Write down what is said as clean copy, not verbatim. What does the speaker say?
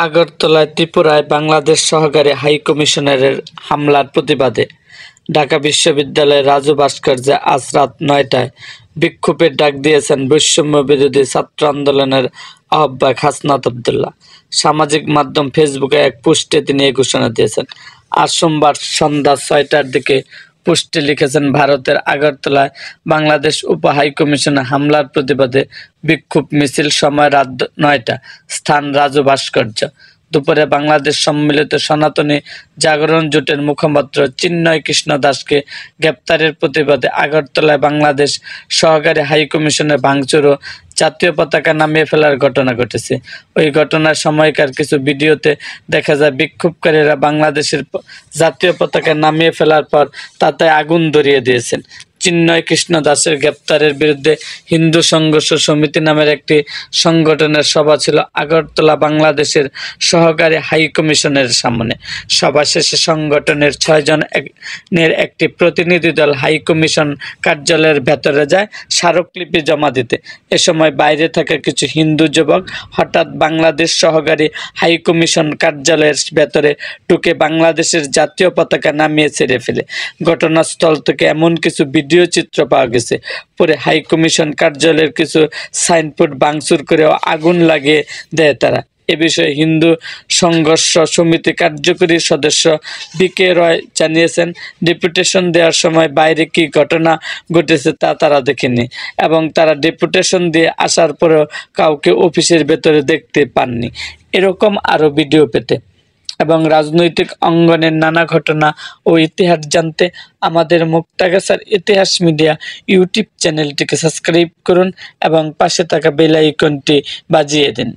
আগরতলায় ত্রিপুরায় বাংলাদেশ সহকারী হাইকমিশনারের হামলার প্রতিবাদে ঢাকা বিশ্ববিদ্যালয়ের রাজু ভাস্কর্যে আজ রাত ৯টায় বিক্ষোভের ডাক দিয়েছেন বৈষম্য বিরোধী ছাত্র আন্দোলনের আহ্বায়ক হাসনাত আব্দুল্লাহ। সামাজিক মাধ্যম ফেসবুকে এক পোস্টে তিনি এই ঘোষণা দিয়েছেন। আজ সোমবার সন্ধ্যা ৬টার দিকে পোস্টে লিখেছেন, ভারতের আগরতলায় বাংলাদেশ উপ হাইকমিশনে হামলার প্রতিবাদে বিক্ষোভ মিছিল, সময় রাত ৯টা, স্থান রাজু ভাস্কর্য। দুপুরে বাংলাদেশ সম্মিলিত সনাতনী জাগরণ জোটের মুখপাত্র চিন্ময় কৃষ্ণ দাসকে গ্রেপ্তারের প্রতিবাদে আগরতলায় বাংলাদেশ সহকারী হাইকমিশনের ভাঙচুর ও জাতীয় পতাকা নামিয়ে ফেলার ঘটনা ঘটেছে। ওই ঘটনার সময়কার কিছু ভিডিওতে দেখা যায় বিক্ষোভকারীরা বাংলাদেশের জাতীয় পতাকা নামিয়ে ফেলার পর তাতে আগুন ধরিয়ে দিয়েছেন। চিন্ময় কৃষ্ণ দাসের গ্রেপ্তারের বিরুদ্ধে হিন্দু সংঘর্ষ সমিতি নামের একটি সংগঠনের সভা ছিল আগরতলা বাংলাদেশের সহকারী হাইকমিশনের সামনে। সভা শেষে সংগঠনের ৬ জনের একটি প্রতিনিধি দল হাইকমিশন কার্যালয়ের ভেতরে যায় স্মারকলিপি জমা দিতে। এ সময় বাইরে থাকা কিছু হিন্দু যুবক হঠাৎ বাংলাদেশ সহকারী হাইকমিশন কার্যালয়ের ভেতরে ঢুকে বাংলাদেশের জাতীয় পতাকা নামিয়ে ছেড়ে ফেলে। ঘটনাস্থল থেকে এমন কিছু ভিডিও চিত্র পাওয়া গেছে। পরে হাইকমিশন কার্যালয়ের কিছু সাইনবোর্ড ভাঙচুর করে আগুন লাগিয়ে দেয় তারা। এ বিষয়ে হিন্দু সংঘর্ষ সমিতি কার্যকরী সদস্য বিকে রয় জানিয়েছেন, ডেপুটেশন দেওয়ার সময় বাইরে কি ঘটনা ঘটেছে তা তারা দেখেনি এবং তারা ডেপুটেশন দিয়ে আসার পরেও কাউকে অফিসের ভেতরে দেখতে পাননি। এরকম আরও ভিডিও পেতে এবং রাজনৈতিক অঙ্গনের নানা ঘটনা ও ইতিহাস জানতে আমাদের মুক্তাগাছার ইতিহাস মিডিয়া ইউটিউব চ্যানেলটিকে সাবস্ক্রাইব করুন এবং পাশে থাকা বেল আইকনটি বাজিয়ে দিন।